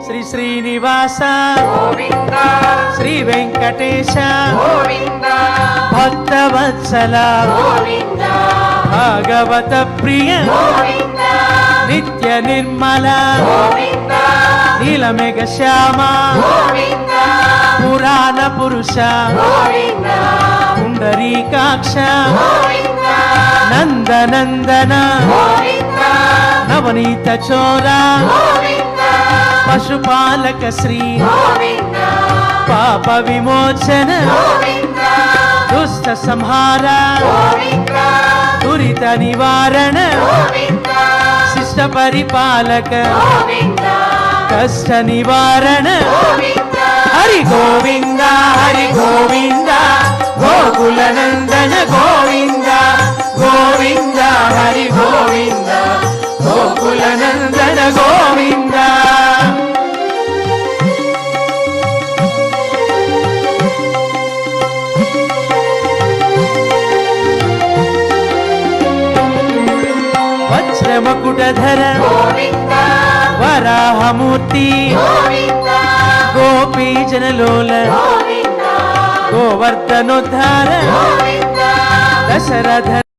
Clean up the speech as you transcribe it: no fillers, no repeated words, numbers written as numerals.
శ్రీ శ్రీనివాస గోవింద శ్రీ వెంకటేశ గోవింద భక్తవత్సల గోవింద భాగవత ప్రియ గోవింద నిత్య నిర్మల గోవింద నీలమేఘ శ్యామ గోవింద పురాణ పురుష గోవింద పుండరీకాక్ష గోవింద నందనందన గోవింద నవనీత చోర గోవింద పశుపాలక శ్రీ గోవింద పాప విమోచన గోవింద దుష్ట సంహార గోవింద దురిత నివారణ గోవింద శిష్ట పరిపాలక గోవింద కష్ట నివారణ గోవింద హరి గోవింద హరి గోవింద గోకుల నందన గోవింద గోవింద హరి గోవింద గోకుల నందన గోవింద వజ్రమకుటధర గోవింద వరాహమూర్తి గోవింద గోపీ జనలోల గోవింద గోవర్ధనోద్ధార గోవింద దశరథ